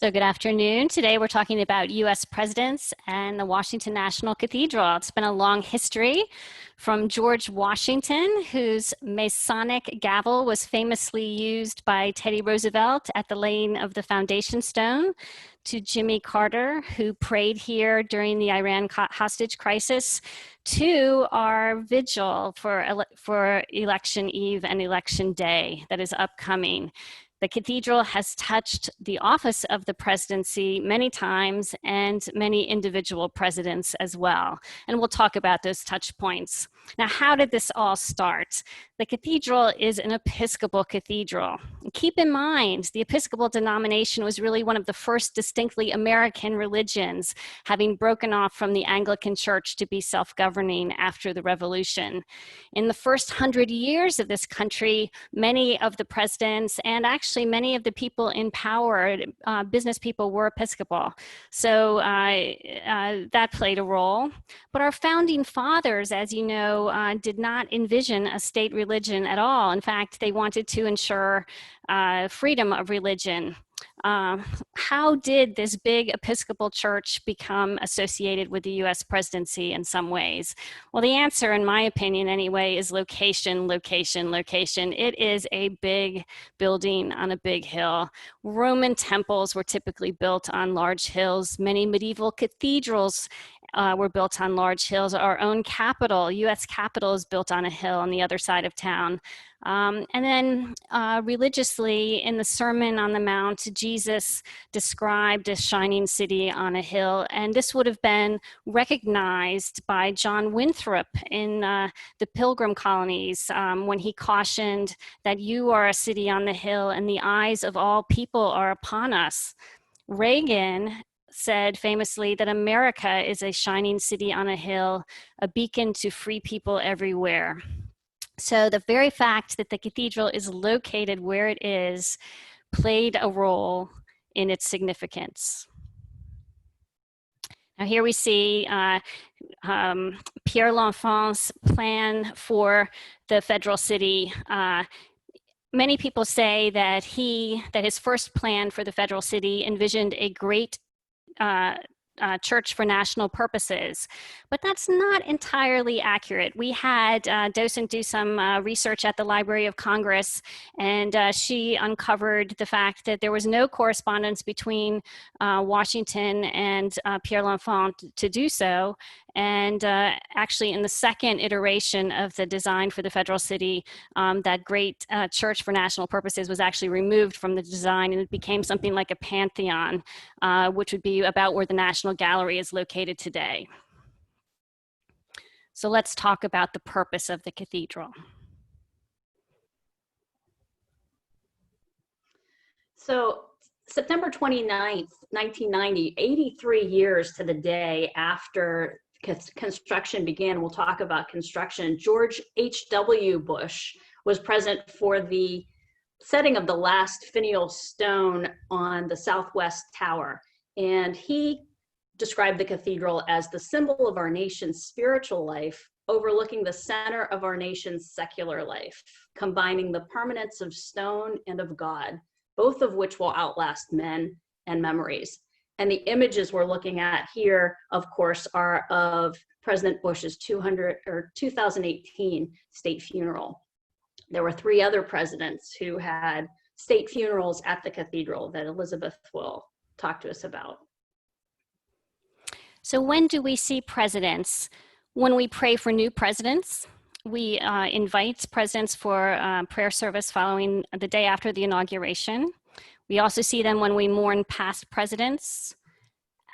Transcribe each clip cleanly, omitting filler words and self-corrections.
So good afternoon. Today we're talking about US presidents and the Washington National Cathedral. It's been a long history from George Washington, whose Masonic gavel was famously used by Teddy Roosevelt at the laying of the foundation stone, to Jimmy Carter, who prayed here during the Iran hostage crisis, to our vigil for election eve and election day that is upcoming. The cathedral has touched the office of the presidency many times and many individual presidents as well. And we'll talk about those touch points. Now, how did this all start? The cathedral is an Episcopal cathedral. Keep in mind, the Episcopal denomination was really one of the first distinctly American religions, having broken off from the Anglican Church to be self-governing after the Revolution. In the first 100 years of this country, many of the presidents and actually many of the people in power, business people, were Episcopal. So that played a role. But our founding fathers, as you know, did not envision a state religion at all. In fact, they wanted to ensure freedom of religion. How did this big Episcopal church become associated with the US presidency in some ways? Well, the answer, in my opinion anyway, is location, location, location. It is a big building on a big hill. Roman temples were typically built on large hills. Many medieval cathedrals were built on large hills. Our own capital, US Capitol, is built on a hill on the other side of town. And then religiously, in the Sermon on the Mount, Jesus described a shining city on a hill, and this would have been recognized by John Winthrop in the Pilgrim colonies when he cautioned that you are a city on the hill and the eyes of all people are upon us. Reagan said famously that America is a shining city on a hill, a beacon to free people everywhere. So the very fact that the cathedral is located where it is played a role in its significance. Now here we see Pierre L'Enfant's plan for the federal city. Many people say that his first plan for the federal city envisioned a great church for national purposes, but that's not entirely accurate. We had Docent do some research at the Library of Congress, and she uncovered the fact that there was no correspondence between Washington and Pierre L'Enfant to do so. And actually, in the second iteration of the design for the federal city, that great church for national purposes was actually removed from the design, and it became something like a pantheon, which would be about where the National Gallery is located today. So let's talk about the purpose of the cathedral. So September 29th, 1990, 83 years to the day after construction began. We'll talk about construction. George H.W. Bush was present for the setting of the last finial stone on the southwest tower. And he described the cathedral as the symbol of our nation's spiritual life, overlooking the center of our nation's secular life, combining the permanence of stone and of God, both of which will outlast men and memories. And the images we're looking at here, of course, are of President Bush's 2018 state funeral. There were 3 other presidents who had state funerals at the cathedral that Elizabeth will talk to us about. So when do we see presidents? When we pray for new presidents. We invite presidents for prayer service following the day after the inauguration. We also see them when we mourn past presidents,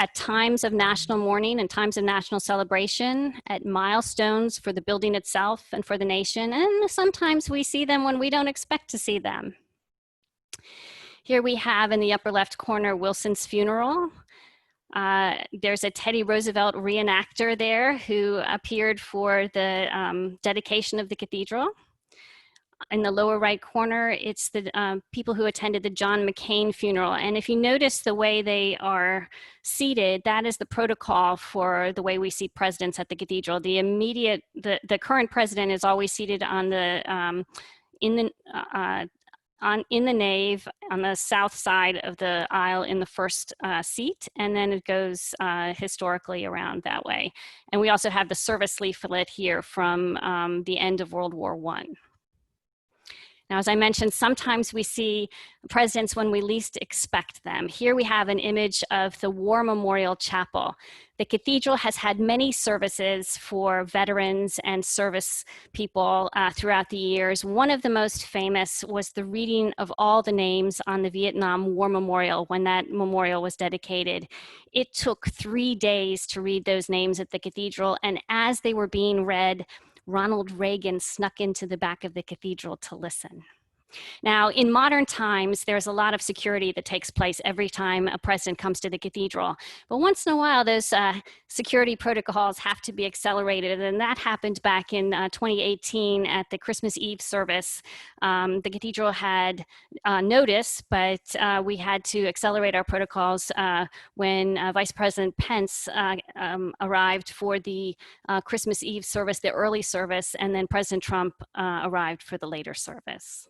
at times of national mourning and times of national celebration, at milestones for the building itself and for the nation, and sometimes we see them when we don't expect to see them. Here we have in the upper left corner Wilson's funeral. There's a Teddy Roosevelt reenactor there who appeared for the dedication of the cathedral. In the lower right corner, it's the people who attended the John McCain funeral. And if you notice the way they are seated, that is the protocol for the way we see presidents at the cathedral. The current president is always seated on the in the nave on the south side of the aisle in the first seat, and then it goes historically around that way. And we also have the service leaflet here from the end of World War I. Now, as I mentioned, sometimes we see presidents when we least expect them. Here we have an image of the War Memorial Chapel. The cathedral has had many services for veterans and service people throughout the years. One of the most famous was the reading of all the names on the Vietnam War Memorial when that memorial was dedicated. It took 3 days to read those names at the cathedral, and as they were being read, Ronald Reagan snuck into the back of the cathedral to listen. Now, in modern times, there's a lot of security that takes place every time a president comes to the cathedral. But once in a while, those security protocols have to be accelerated. And that happened back in 2018 at the Christmas Eve service. The cathedral had notice, but we had to accelerate our protocols when Vice President Pence arrived for the Christmas Eve service, the early service, and then President Trump arrived for the later service.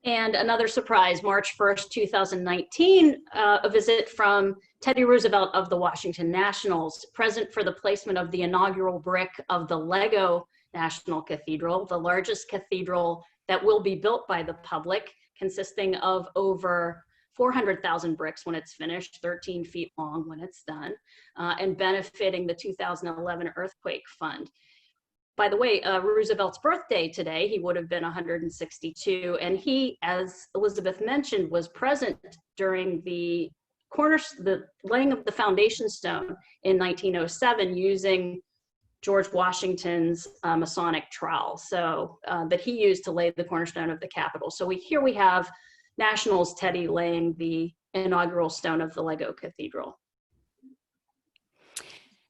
And another surprise, March 1st, 2019, a visit from Teddy Roosevelt of the Washington Nationals, present for the placement of the inaugural brick of the Lego National Cathedral, the largest cathedral that will be built by the public, consisting of over 400,000 bricks when it's finished, 13 feet long when it's done, and benefiting the 2011 earthquake fund. By the way, Roosevelt's birthday today, he would have been 162, and he, as Elizabeth mentioned, was present during the laying of the foundation stone in 1907 using George Washington's Masonic trowel, so that he used to lay the cornerstone of the Capitol. So here we have Nationals Teddy laying the inaugural stone of the Lego Cathedral.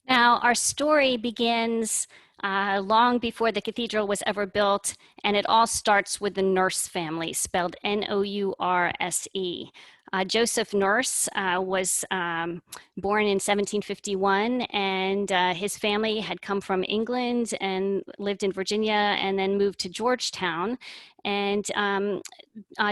Now, our story begins long before the cathedral was ever built, and it all starts with the Nourse family, spelled N-O-U-R-S-E. Joseph Nourse was born in 1751, and his family had come from England and lived in Virginia and then moved to Georgetown. And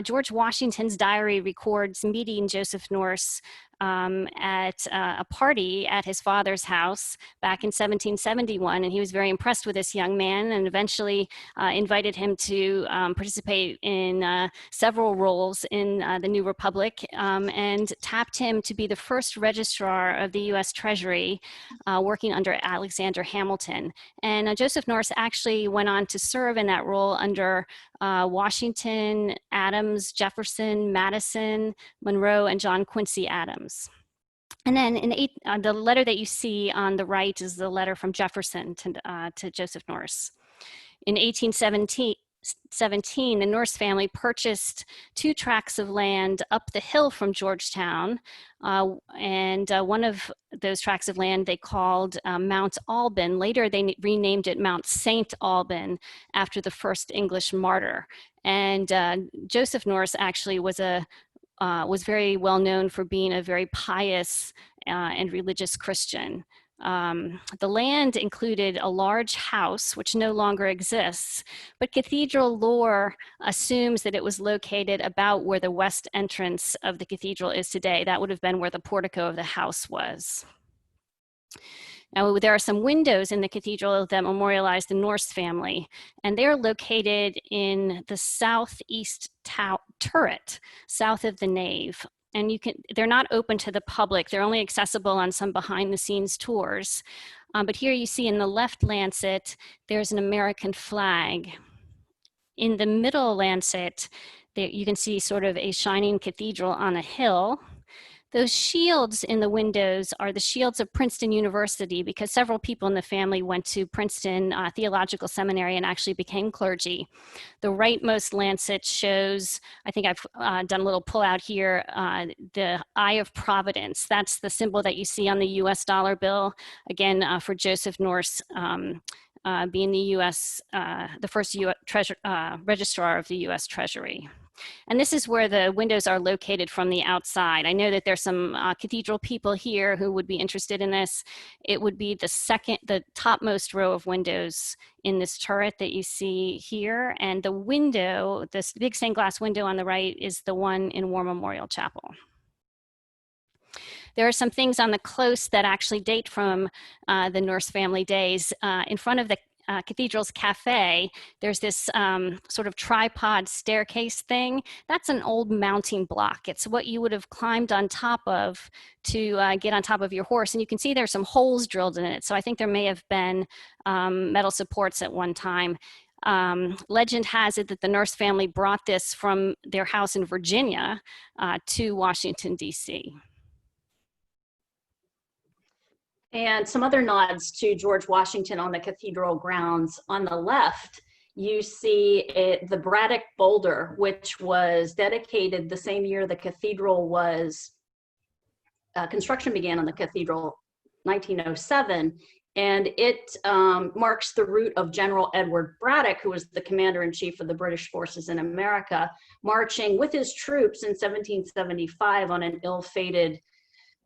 George Washington's diary records meeting Joseph Nourse at a party at his father's house back in 1771, and he was very impressed with this young man and eventually invited him to participate in several roles in the new republic and tapped him to be the first registrar of the U.S. Treasury working under Alexander Hamilton. And Joseph Nourse actually went on to serve in that role under Washington, Adams, Jefferson, Madison, Monroe, and John Quincy Adams. And then the letter that you see on the right is the letter from Jefferson to Joseph Nourse. In 1817, the Nourse family purchased 2 tracts of land up the hill from Georgetown, and one of those tracts of land they called Mount Alban. Later, they renamed it Mount St. Alban after the first English martyr. And Joseph Nourse actually was very well known for being a very pious and religious Christian. The land included a large house, which no longer exists, but cathedral lore assumes that it was located about where the west entrance of the cathedral is today. That would have been where the portico of the house was. Now, there are some windows in the cathedral that memorialize the Nourse family, and they're located in the southeast turret, south of the nave. And they're not open to the public. They're only accessible on some behind the scenes tours. But here you see in the left lancet, there's an American flag. In the middle lancet, you can see sort of a shining cathedral on a hill. Those shields in the windows are the shields of Princeton University, because several people in the family went to Princeton Theological Seminary and actually became clergy. The rightmost lancet shows, I think I've done a little pull out here, the Eye of Providence. That's the symbol that you see on the US dollar bill, again, for Joseph Nourse being the first registrar of the US Treasury. And this is where the windows are located from the outside. I know that there's some cathedral people here who would be interested in this. It would be the topmost row of windows in this turret that you see here. And the window, this big stained glass window on the right, is the one in War Memorial Chapel. There are some things on the close that actually date from the Nourse family days. In front of the cathedral's cafe, there's this sort of tripod staircase thing. That's an old mounting block. It's what you would have climbed on top of to get on top of your horse. And you can see there's some holes drilled in it. So I think there may have been metal supports at one time. Legend has it that the Nourse family brought this from their house in Virginia to Washington, D.C. And some other nods to George Washington on the cathedral grounds. On the left, you see the Braddock boulder, which was dedicated the same year the cathedral was, construction began on the cathedral, 1907. And it marks the route of General Edward Braddock, who was the commander-in-chief of the British forces in America, marching with his troops in 1775 on an ill-fated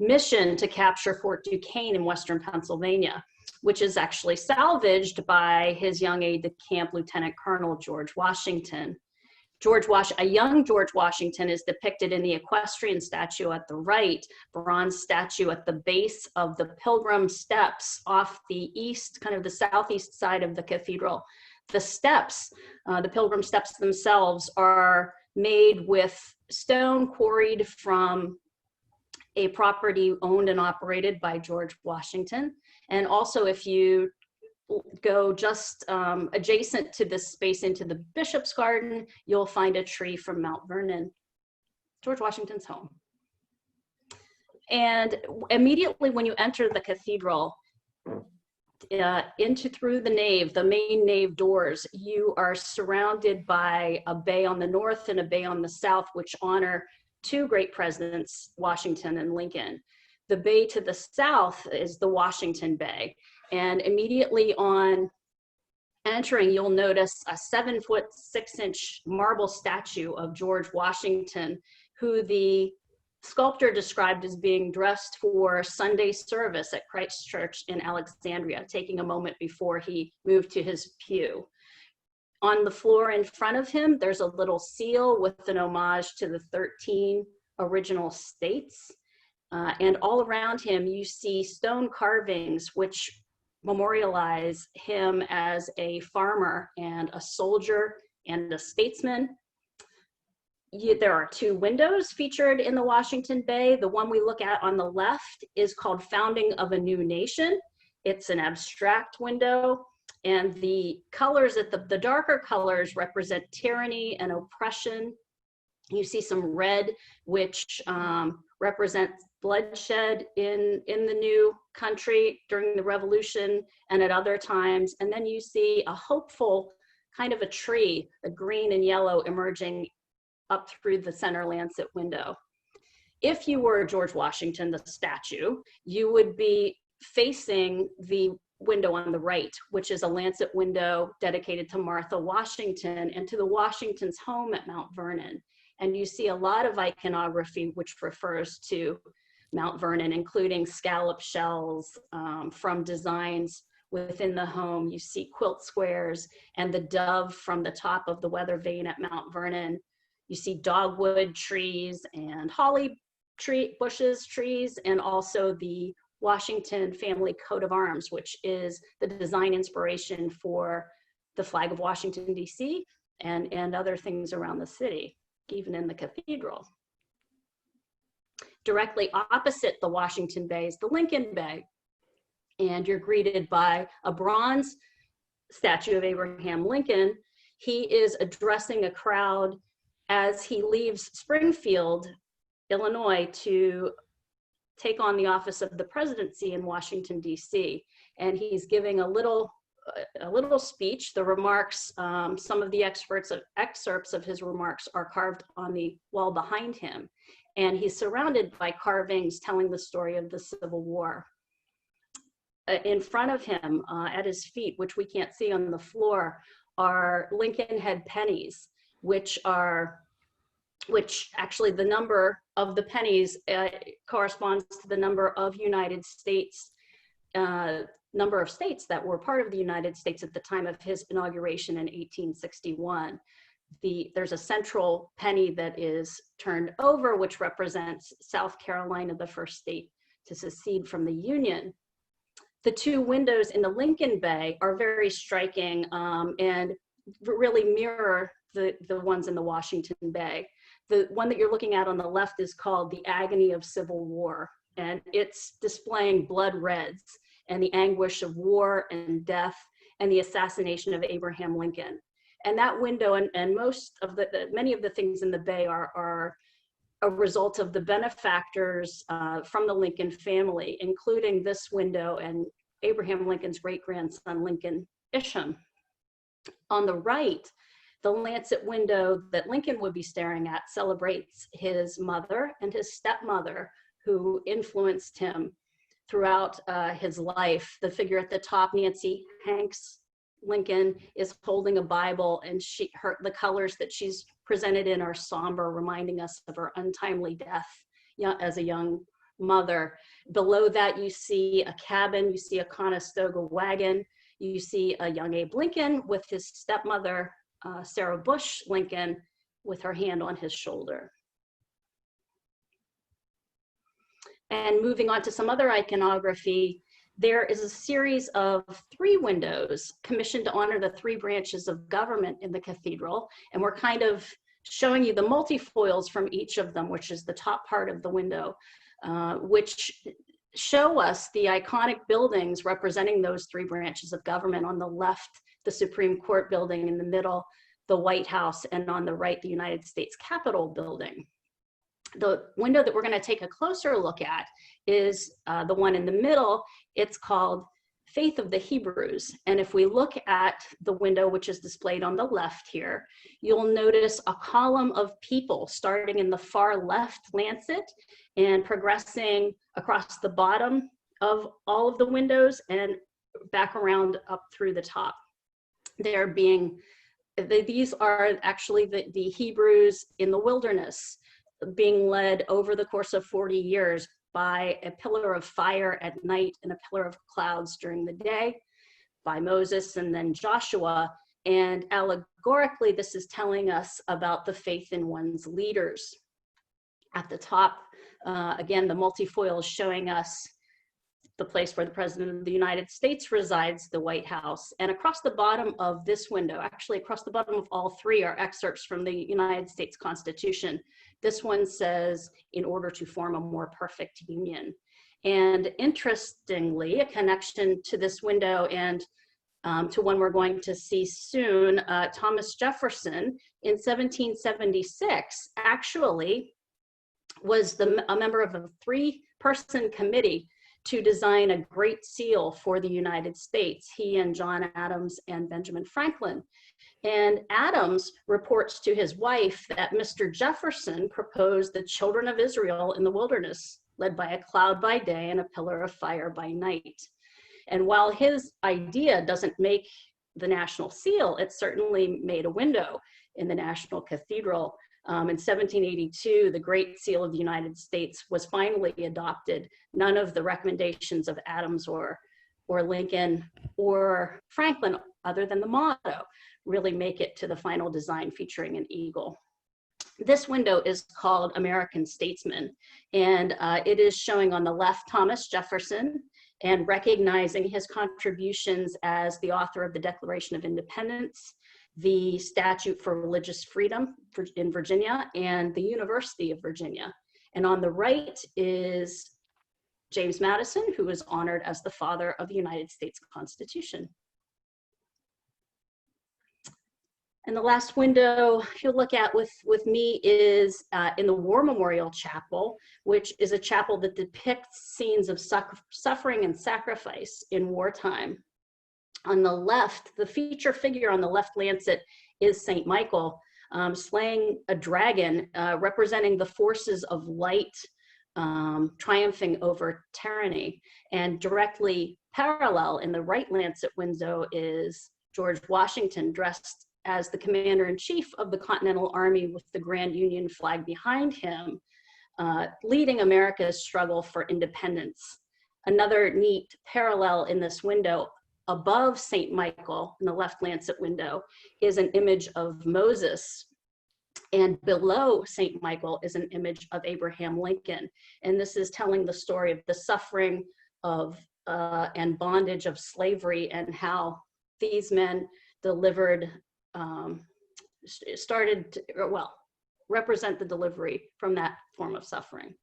mission to capture Fort Duquesne in Western Pennsylvania, which is actually salvaged by his young aide-de-camp, Lieutenant Colonel George Washington. A young George Washington is depicted in the equestrian statue at the right, bronze statue at the base of the pilgrim steps off the east, kind of the southeast side of the cathedral. The steps, the pilgrim steps themselves, are made with stone quarried from a property owned and operated by George Washington. And also, if you go just adjacent to this space into the Bishop's Garden, you'll find a tree from Mount Vernon, George Washington's home. And immediately when you enter the cathedral, through the nave, the main nave doors, you are surrounded by a bay on the north and a bay on the south, which honor two great presidents, Washington and Lincoln. The bay to the south is the Washington Bay. And immediately on entering, you'll notice a 7'6" marble statue of George Washington, who the sculptor described as being dressed for Sunday service at Christ Church in Alexandria, taking a moment before he moved to his pew. On the floor in front of him, there's a little seal with an homage to the 13 original states. And all around him, you see stone carvings which memorialize him as a farmer and a soldier and a statesman. There are two windows featured in the Washington Bay. The one we look at on the left is called Founding of a New Nation. It's an abstract window. And the colors, the darker colors represent tyranny and oppression. You see some red, which represents bloodshed in the new country during the Revolution and at other times. And then you see a hopeful kind of a tree, a green and yellow, emerging up through the center lancet window. If you were George Washington, the statue, you would be facing the window on the right, which is a lancet window dedicated to Martha Washington and to the Washington's home at Mount Vernon. And you see a lot of iconography which refers to Mount Vernon, including scallop shells from designs within the home. You see quilt squares and the dove from the top of the weather vane at Mount Vernon. You see dogwood trees and holly bushes, trees, and also the Washington family coat of arms, which is the design inspiration for the flag of Washington, D.C. and other things around the city, even in the cathedral. Directly opposite the Washington Bay is the Lincoln Bay. And you're greeted by a bronze statue of Abraham Lincoln. He is addressing a crowd as he leaves Springfield, Illinois, to take on the office of the presidency in Washington, D.C. And he's giving a little speech. The remarks, some of the excerpts of his remarks are carved on the wall behind him. And he's surrounded by carvings telling the story of the Civil War. In front of him, at his feet, which we can't see on the floor, are Lincoln head pennies, which are which actually the number of the pennies corresponds to the number of number of states that were part of the United States at the time of his inauguration in 1861. There's a central penny that is turned over, which represents South Carolina, the first state to secede from the Union. The two windows in the Lincoln Bay are very striking and really mirror the ones in the Washington Bay. The one that you're looking at on the left is called The Agony of Civil War, and it's displaying blood reds and the anguish of war and death and the assassination of Abraham Lincoln. And that window and most of many of the things in the Bay are a result of the benefactors from the Lincoln family, including this window and Abraham Lincoln's great-grandson, Lincoln Isham. On the right, the lancet window that Lincoln would be staring at celebrates his mother and his stepmother, who influenced him throughout his life. The figure at the top, Nancy Hanks Lincoln, is holding a Bible, and the colors that she's presented in are somber, reminding us of her untimely death as a young mother. Below that, you see a cabin, you see a Conestoga wagon, you see a young Abe Lincoln with his stepmother, Sarah Bush Lincoln, with her hand on his shoulder. And moving on to some other iconography, there is a series of 3 windows commissioned to honor the 3 branches of government in the cathedral. And we're kind of showing you the multifoils from each of them, which is the top part of the window, which show us the iconic buildings representing those 3 branches of government. On the left, the Supreme Court building; in the middle, the White House; and on the right, the United States Capitol building. The window that we're going to take a closer look at is the one in the middle. It's called Faith of the Hebrews. And if we look at the window, which is displayed on the left here, you'll notice a column of people starting in the far left lancet and progressing across the bottom of all of the windows and back around up through the top. These are actually the Hebrews in the wilderness, being led over the course of 40 years by a pillar of fire at night and a pillar of clouds during the day by Moses and then Joshua. And allegorically, this is telling us about the faith in one's leaders. At the top, again, the multifoil is showing us the place where the President of the United States resides, the White House. And across the bottom of this window, actually across the bottom of all 3, are excerpts from the United States Constitution. This one says, "In order to form a more perfect union." And interestingly, a connection to this window and to one we're going to see soon, Thomas Jefferson in 1776 actually was a member of a 3-person committee to design a great seal for the United States. He and John Adams and Benjamin Franklin. And Adams reports to his wife that Mr. Jefferson proposed the children of Israel in the wilderness, led by a cloud by day and a pillar of fire by night. And while his idea doesn't make the national seal, it certainly made a window in the National Cathedral. In 1782, the Great Seal of the United States was finally adopted. None of the recommendations of Adams or Lincoln or Franklin, other than the motto, really make it to the final design featuring an eagle. This window is called American Statesman, and it is showing on the left Thomas Jefferson and recognizing his contributions as the author of the Declaration of Independence, the Statute for Religious Freedom in Virginia, and the University of Virginia. And on the right is James Madison, who is honored as the father of the United States Constitution. And the last window you'll look at with me is in the War Memorial Chapel, which is a chapel that depicts scenes of suffering and sacrifice in wartime. On the left, the feature figure on the left lancet is St. Michael, slaying a dragon, representing the forces of light triumphing over tyranny. And directly parallel in the right lancet window is George Washington, dressed as the commander-in-chief of the Continental Army with the Grand Union flag behind him, leading America's struggle for independence. Another neat parallel in this window, above St. Michael in the left lancet window, is an image of Moses, and below St. Michael is an image of Abraham Lincoln. And this is telling the story of the suffering of and bondage of slavery, and how these men delivered, represent the delivery from that form of suffering.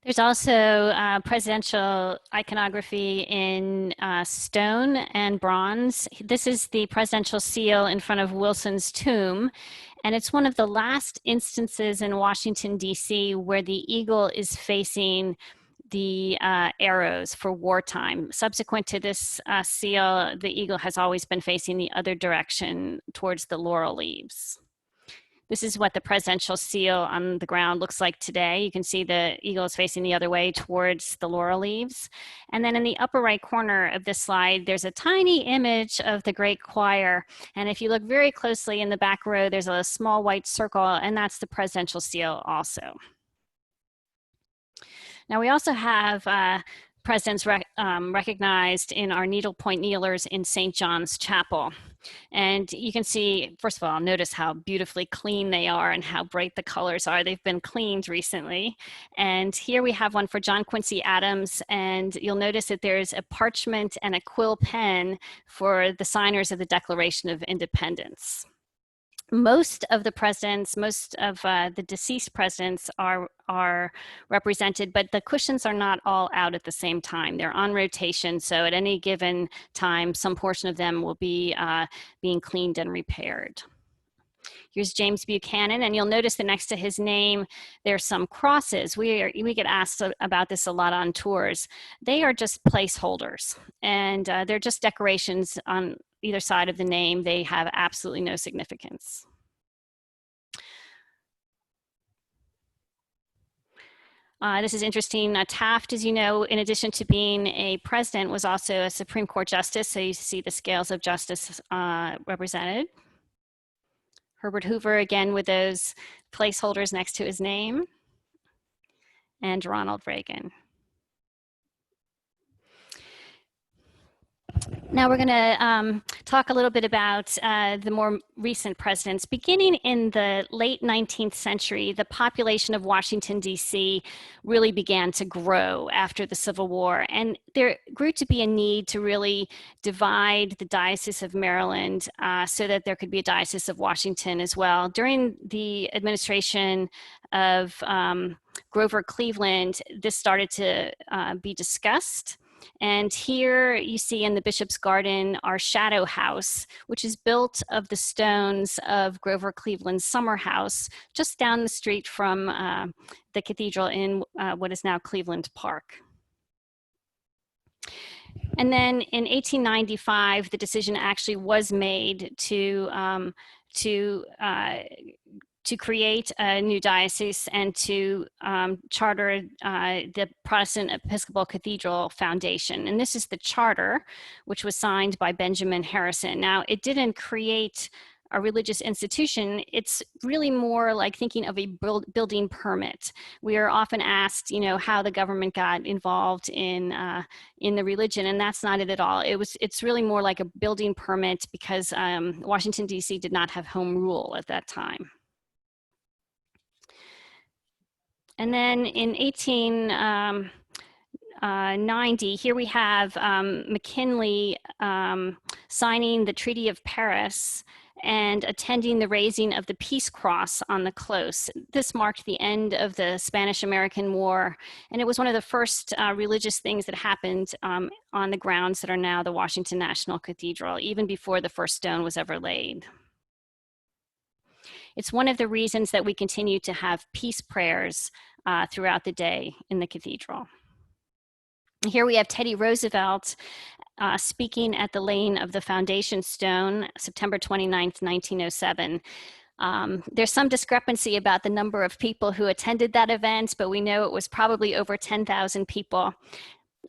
There's also presidential iconography in stone and bronze. This is the presidential seal in front of Wilson's tomb, and it's one of the last instances in Washington, D.C. where the eagle is facing the arrows for wartime. Subsequent to this seal, the eagle has always been facing the other direction towards the laurel leaves. This is what the presidential seal on the ground looks like today. You can see the eagle is facing the other way towards the laurel leaves. And then in the upper right corner of this slide, there's a tiny image of the Great Choir. And if you look very closely in the back row, there's a small white circle, and that's the presidential seal also. Now we also have presidents recognized in our needlepoint kneelers in St. John's Chapel. And you can see, first of all, notice how beautifully clean they are and how bright the colors are. They've been cleaned recently. And here we have one for John Quincy Adams, and you'll notice that there's a parchment and a quill pen for the signers of the Declaration of Independence. Most of the presidents, most of the deceased presidents are represented, but the cushions are not all out at the same time. They're on rotation, so at any given time, some portion of them will be being cleaned and repaired. Here's James Buchanan, and you'll notice that next to his name, there's some crosses. We get asked about this a lot on tours. They are just placeholders, and they're just decorations on either side of the name. They have absolutely no significance. This is interesting. Taft, as you know, in addition to being a president, was also a Supreme Court justice. So you see the scales of justice represented. Herbert Hoover, again, with those placeholders next to his name. And Ronald Reagan. Now we're going to talk a little bit about the more recent presidents. Beginning in the late 19th century, the population of Washington, D.C. really began to grow after the Civil War. And there grew to be a need to really divide the Diocese of Maryland so that there could be a Diocese of Washington as well. During the administration of Grover Cleveland, this started to be discussed. And here you see in the Bishop's Garden our shadow house, which is built of the stones of Grover Cleveland's summer house, just down the street from the cathedral in what is now Cleveland Park. And then in 1895, the decision actually was made to create a new diocese and to charter the Protestant Episcopal Cathedral Foundation. And this is the charter, which was signed by Benjamin Harrison. Now, it didn't create a religious institution. It's really more like thinking of a building permit. We are often asked, you know, how the government got involved in the religion, and that's not it at all. It's really more like a building permit because Washington, D.C. did not have home rule at that time. And then in 1890, here we have McKinley signing the Treaty of Paris and attending the raising of the Peace Cross on the Close. This marked the end of the Spanish-American War, and it was one of the first religious things that happened on the grounds that are now the Washington National Cathedral, even before the first stone was ever laid. It's one of the reasons that we continue to have peace prayers throughout the day in the cathedral. Here we have Teddy Roosevelt speaking at the laying of the foundation stone, September 29th, 1907. There's some discrepancy about the number of people who attended that event, but we know it was probably over 10,000 people.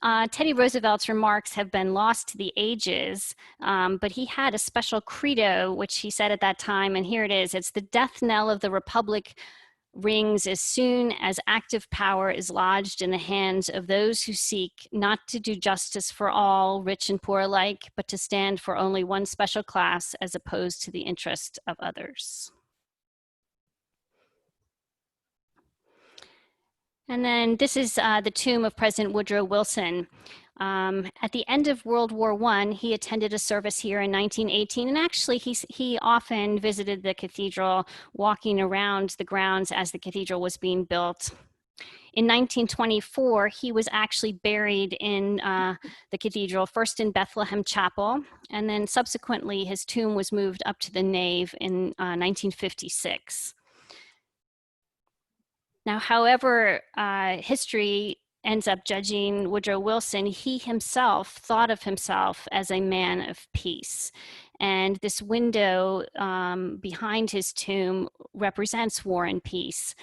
Teddy Roosevelt's remarks have been lost to the ages, but he had a special credo, which he said at that time, and here it is. It's the death knell of the Republic rings as soon as active power is lodged in the hands of those who seek not to do justice for all, rich and poor alike, but to stand for only one special class as opposed to the interest of others. And then this is the tomb of President Woodrow Wilson. At the end of World War I, he attended a service here in 1918, and actually he often visited the cathedral, walking around the grounds as the cathedral was being built. In 1924, he was actually buried in the cathedral, first in Bethlehem Chapel, and then subsequently his tomb was moved up to the nave in 1956. Now, however, history ends up judging Woodrow Wilson, he himself thought of himself as a man of peace. And this window behind his tomb represents war and peace.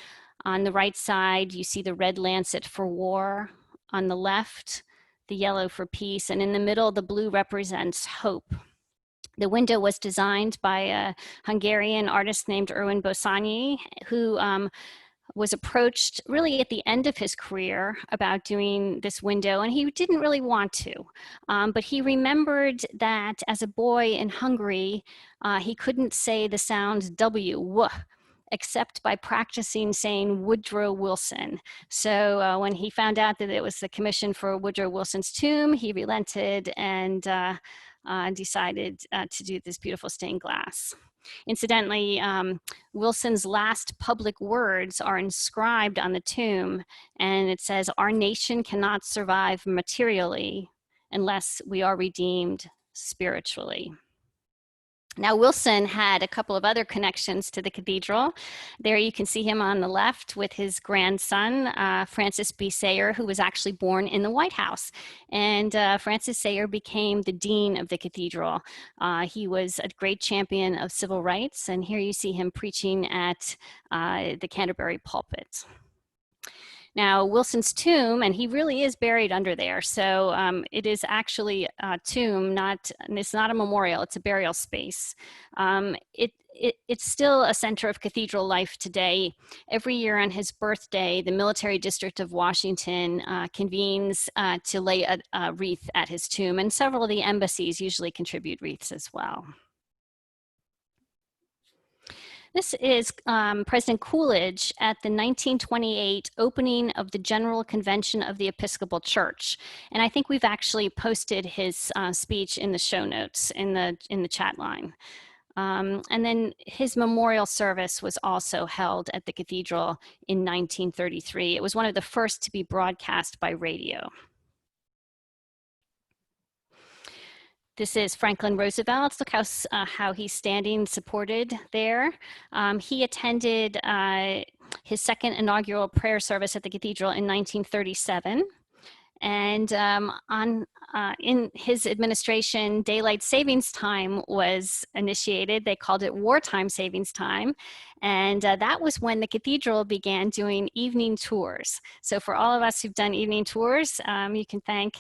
On the right side, you see the red lancet for war. On the left, the yellow for peace. And in the middle, the blue represents hope. The window was designed by a Hungarian artist named Erwin Bosányi, who was approached really at the end of his career about doing this window, and he didn't really want to. But he remembered that as a boy in Hungary, he couldn't say the sound W, except by practicing saying Woodrow Wilson. So when he found out that it was the commission for Woodrow Wilson's tomb, he relented and decided to do this beautiful stained glass. Incidentally, Wilson's last public words are inscribed on the tomb, and it says, "Our nation cannot survive materially unless we are redeemed spiritually." Now, Wilson had a couple of other connections to the cathedral. There you can see him on the left with his grandson, Francis B. Sayer, who was actually born in the White House. And Francis Sayer became the dean of the cathedral. He was a great champion of civil rights, and here you see him preaching at the Canterbury pulpit. Now, Wilson's tomb, and he really is buried under there, so it is actually a tomb, it's not a memorial, it's a burial space. It's still a center of cathedral life today. Every year on his birthday, the Military District of Washington convenes to lay a wreath at his tomb, and several of the embassies usually contribute wreaths as well. This is President Coolidge at the 1928 opening of the General Convention of the Episcopal Church. And I think we've actually posted his speech in the show notes in the chat line. And then his memorial service was also held at the cathedral in 1933. It was one of the first to be broadcast by radio. This is Franklin Roosevelt. Look how he's standing supported there. He attended his second inaugural prayer service at the cathedral in 1937. And in his administration, daylight savings time was initiated. They called it wartime savings time. And that was when the cathedral began doing evening tours. So for all of us who've done evening tours, you can thank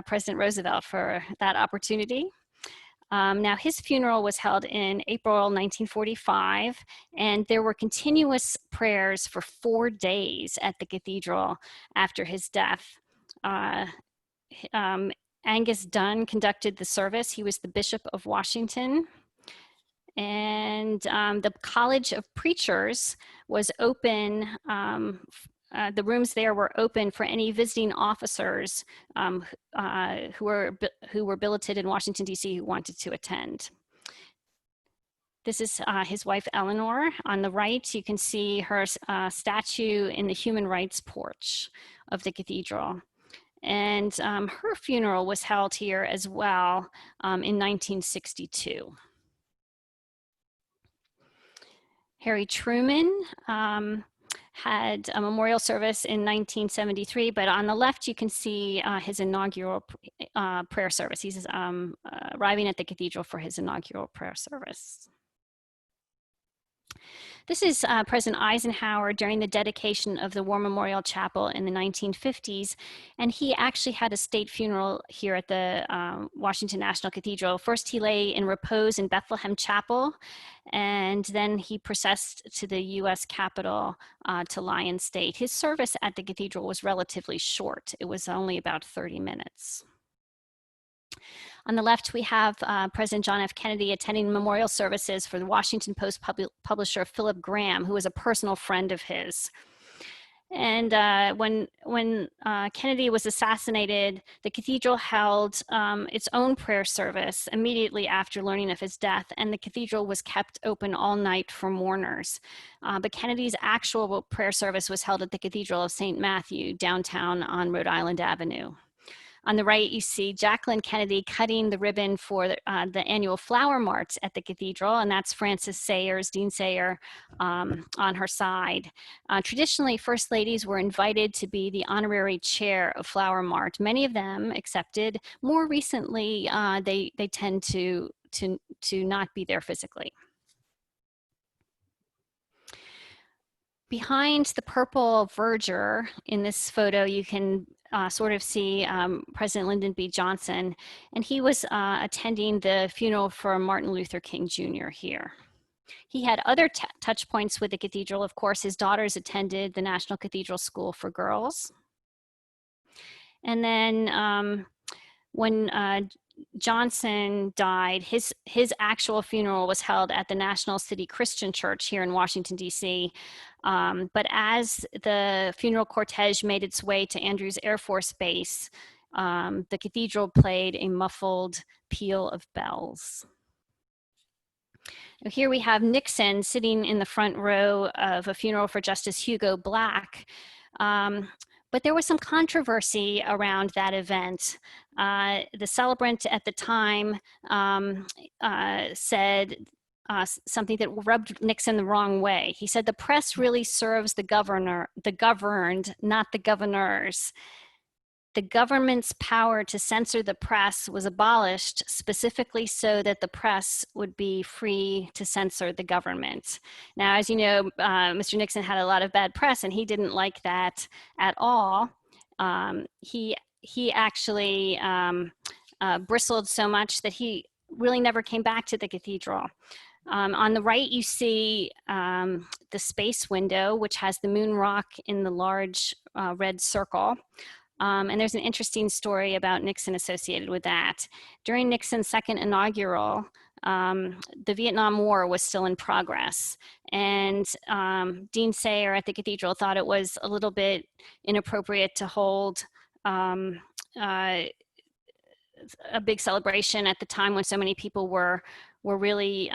President Roosevelt for that opportunity. Now, his funeral was held in April 1945, and there were continuous prayers for 4 days at the cathedral after his death. Angus Dunn conducted the service. He was the Bishop of Washington. And the College of Preachers was open. The rooms there were open for any visiting officers who were billeted in Washington, D.C. who wanted to attend. This is his wife, Eleanor. On the right, you can see her statue in the human rights porch of the cathedral. And her funeral was held here as well in 1962. Harry Truman had a memorial service in 1973, but on the left you can see his inaugural prayer service. He's arriving at the cathedral for his inaugural prayer service. This is President Eisenhower during the dedication of the War Memorial Chapel in the 1950s. And he actually had a state funeral here at the Washington National Cathedral. First, he lay in repose in Bethlehem Chapel, and then he processed to the US Capitol to lie in state. His service at the cathedral was relatively short. It was only about 30 minutes. On the left, we have President John F. Kennedy attending memorial services for the Washington Post publisher Philip Graham, who was a personal friend of his. And when Kennedy was assassinated, the cathedral held its own prayer service immediately after learning of his death, and the cathedral was kept open all night for mourners. But Kennedy's actual prayer service was held at the Cathedral of St. Matthew, downtown on Rhode Island Avenue. On the right, you see Jacqueline Kennedy cutting the ribbon for the annual flower march at the cathedral, and that's Frances Sayers, Dean Sayer, on her side. Traditionally, First Ladies were invited to be the honorary chair of Flower Mart. Many of them accepted. More recently, they tend to not be there physically. Behind the purple verdure in this photo, you can sort of see President Lyndon B. Johnson, and he was attending the funeral for Martin Luther King Jr. here. He had other touch points with the cathedral. Of course, his daughters attended the National Cathedral School for Girls. And then when Johnson died, his actual funeral was held at the National City Christian Church here in Washington, D.C. But as the funeral cortege made its way to Andrews Air Force Base, the cathedral played a muffled peal of bells. Now, here we have Nixon sitting in the front row of a funeral for Justice Hugo Black. But there was some controversy around that event. The celebrant at the time said something that rubbed Nixon the wrong way. He said, "The press really serves the governed, not the governors. The government's power to censor the press was abolished specifically so that the press would be free to censor the government." Now, as you know, Mr. Nixon had a lot of bad press, and he didn't like that at all. He actually bristled so much that he really never came back to the cathedral. On the right, you see the space window, which has the moon rock in the large red circle. And there's an interesting story about Nixon associated with that. During Nixon's second inaugural, the Vietnam War was still in progress. And Dean Sayer at the cathedral thought it was a little bit inappropriate to hold a big celebration at the time when so many people were really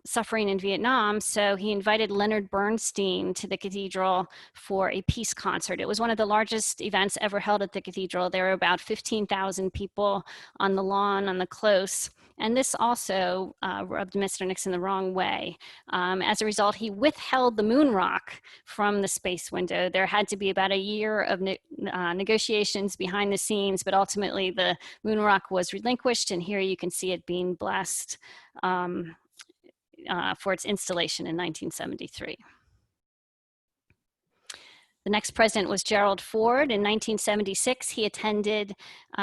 suffering in Vietnam. So he invited Leonard Bernstein to the cathedral for a peace concert. It was one of the largest events ever held at the cathedral. There were about 15,000 people on the lawn, on the close. And this also rubbed Mr. Nixon the wrong way. As a result, he withheld the moon rock from the space window. There had to be about a year of negotiations behind the scenes, but ultimately the moon rock was relinquished, and here you can see it being blessed for its installation in 1973. The next president was Gerald Ford. In 1976, he attended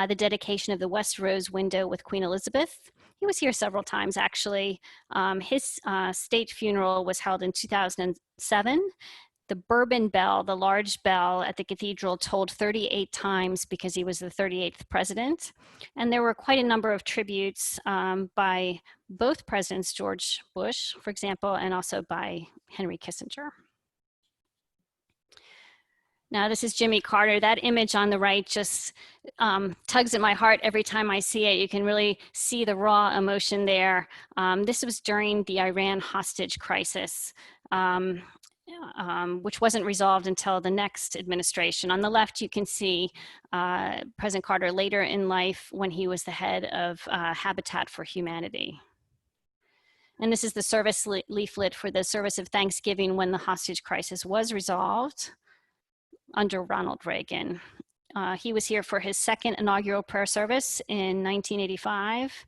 the dedication of the West Rose window with Queen Elizabeth. He was here several times, actually. His state funeral was held in 2007. The Bourbon bell, the large bell at the cathedral, tolled 38 times because he was the 38th president. And there were quite a number of tributes by both presidents, George Bush, for example, and also by Henry Kissinger. Now, this is Jimmy Carter. That image on the right just tugs at my heart every time I see it. You can really see the raw emotion there. This was during the Iran hostage crisis, which wasn't resolved until the next administration. On the left, you can see President Carter later in life when he was the head of Habitat for Humanity. And this is the service leaflet for the service of Thanksgiving when the hostage crisis was resolved under Ronald Reagan. He was here for his second inaugural prayer service in 1985.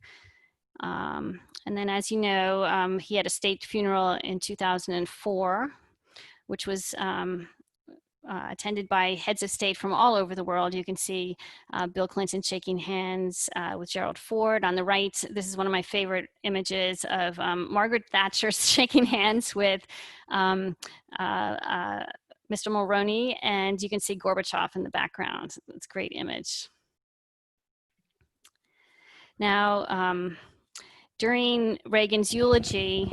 And then, as you know, he had a state funeral in 2004, which was attended by heads of state from all over the world. You can see Bill Clinton shaking hands with Gerald Ford. On the right, this is one of my favorite images of Margaret Thatcher shaking hands with Mr. Mulroney, and you can see Gorbachev in the background. It's a great image. Now, during Reagan's eulogy,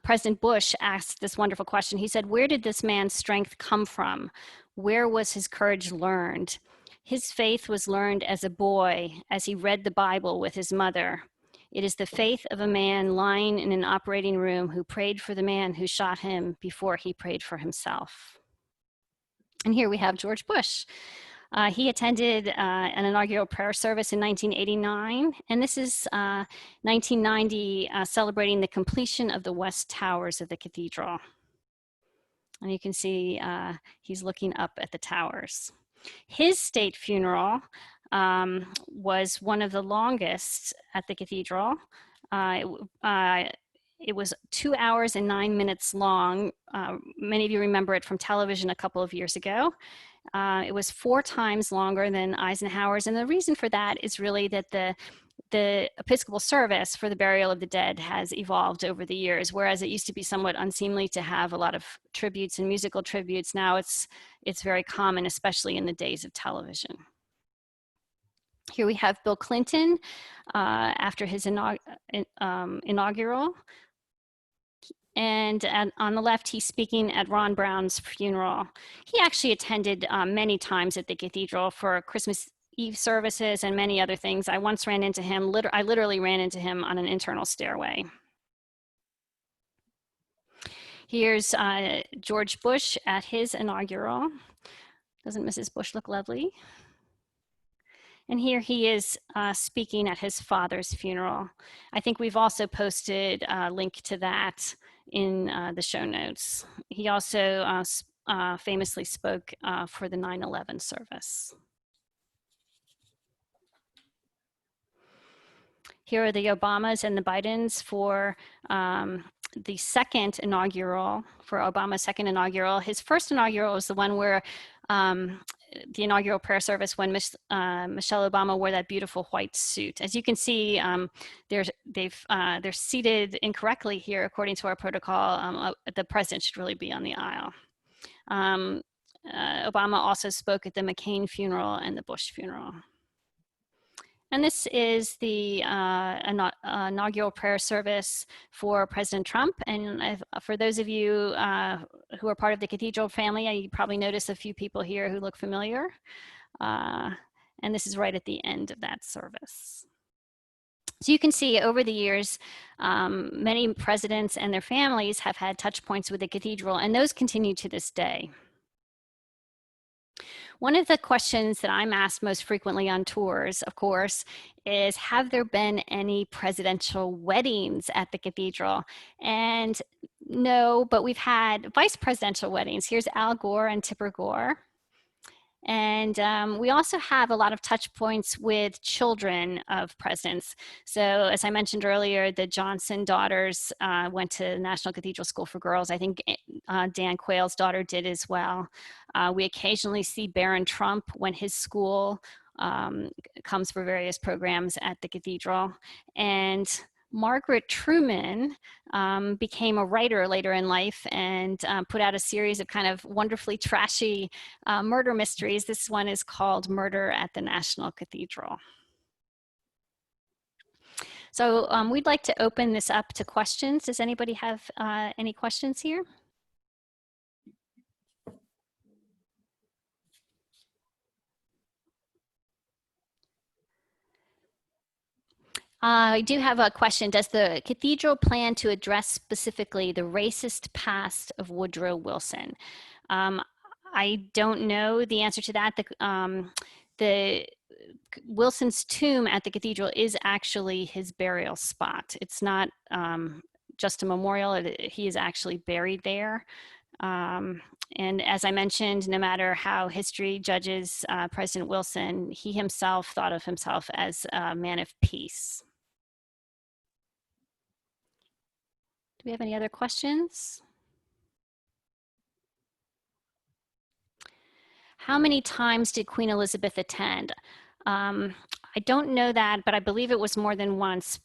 President Bush asked this wonderful question. He said, "Where did this man's strength come from? Where was his courage learned? His faith was learned as a boy, as he read the Bible with his mother. It is the faith of a man lying in an operating room who prayed for the man who shot him before he prayed for himself." And here we have George Bush. He attended an inaugural prayer service in 1989, and this is 1990, celebrating the completion of the west towers of the cathedral. And you can see he's looking up at the towers. His state funeral was one of the longest at the cathedral. It was 2 hours and 9 minutes long. Many of you remember it from television a couple of years ago. It was 4 times longer than Eisenhower's, and the reason for that is really that the Episcopal service for the burial of the dead has evolved over the years. Whereas it used to be somewhat unseemly to have a lot of tributes and musical tributes, now it's very common, especially in the days of television. Here we have Bill Clinton after his inaugural. And on the left, he's speaking at Ron Brown's funeral. He actually attended many times at the cathedral for Christmas Eve services and many other things. I once ran into him, I literally ran into him on an internal stairway. Here's George Bush at his inaugural. Doesn't Mrs. Bush look lovely? And here he is speaking at his father's funeral. I think we've also posted a link to that in the show notes. He also famously spoke for the 9/11 service. Here are the Obamas and the Bidens for the second inaugural, for Obama's second inaugural. His first inaugural was the one where the inaugural prayer service when Michelle Obama wore that beautiful white suit. As you can see, they're seated incorrectly here according to our protocol. The president should really be on the aisle. Obama also spoke at the McCain funeral and the Bush funeral. And this is the inaugural prayer service for President Trump. And for those of you who are part of the cathedral family, you probably notice a few people here who look familiar. And this is right at the end of that service. So you can see over the years, many presidents and their families have had touch points with the cathedral, and those continue to this day. One of the questions that I'm asked most frequently on tours, of course, is have there been any presidential weddings at the cathedral? And no, but we've had vice presidential weddings. Here's Al Gore and Tipper Gore. And we also have a lot of touch points with children of presidents. So as I mentioned earlier, the Johnson daughters went to National Cathedral School for Girls. I think Dan Quayle's daughter did as well. We occasionally see Barron Trump when his school comes for various programs at the cathedral. And Margaret Truman became a writer later in life and put out a series of kind of wonderfully trashy murder mysteries. This one is called Murder at the National Cathedral. So we'd like to open this up to questions. Does anybody have any questions here? I do have a question. Does the cathedral plan to address specifically the racist past of Woodrow Wilson? I don't know the answer to that. The Wilson's tomb at the cathedral is actually his burial spot. It's not just a memorial. He is actually buried there. And as I mentioned, no matter how history judges President Wilson, he himself thought of himself as a man of peace. Do we have any other questions? How many times did Queen Elizabeth attend? I don't know that, but I believe it was more than once.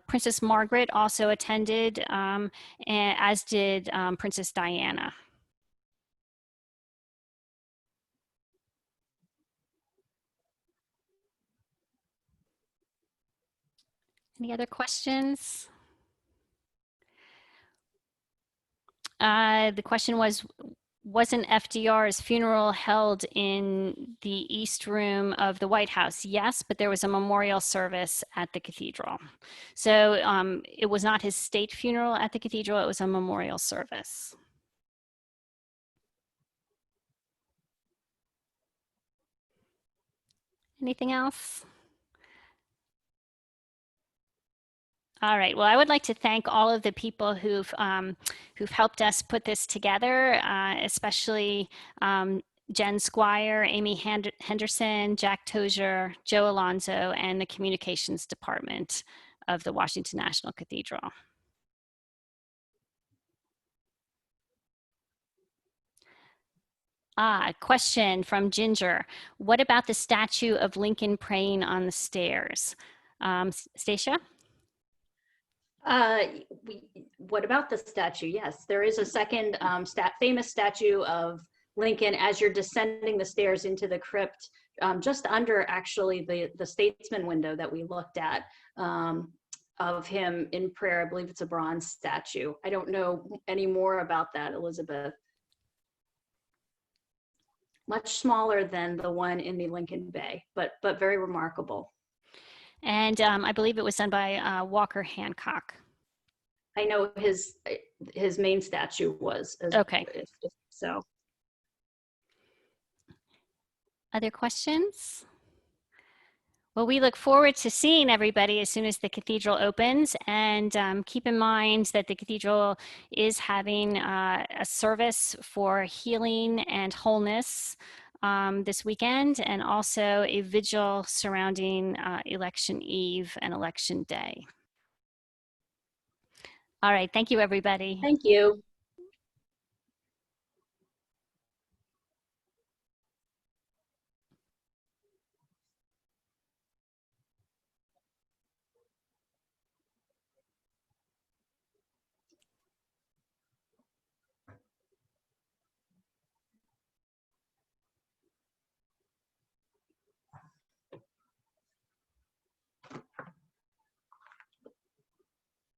Princess Margaret also attended, as did Princess Diana. Any other questions? The question was, wasn't FDR's funeral held in the East Room of the White House? Yes, but there was a memorial service at the cathedral. So it was not his state funeral at the cathedral, it was a memorial service. Anything else? All right. Well, I would like to thank all of the people who've helped us put this together, especially Jen Squire, Amy Henderson, Jack Tozier, Joe Alonso, and the communications department of the Washington National Cathedral. Question from Ginger. What about the statue of Lincoln praying on the stairs? Stacia? What about the statue? Yes, there is a second famous statue of Lincoln as you're descending the stairs into the crypt, just under actually the statesman window that we looked at, of him in prayer. I believe it's a bronze statue. I don't know any more about that, Elizabeth. Much smaller than the one in the Lincoln Bay, but very remarkable. And I believe it was done by Walker Hancock. I know his main statue was. Okay. So. Other questions? Well, we look forward to seeing everybody as soon as the cathedral opens, and keep in mind that the cathedral is having a service for healing and wholeness this weekend, and also a vigil surrounding election eve and election day. All right, thank you, everybody. Thank you.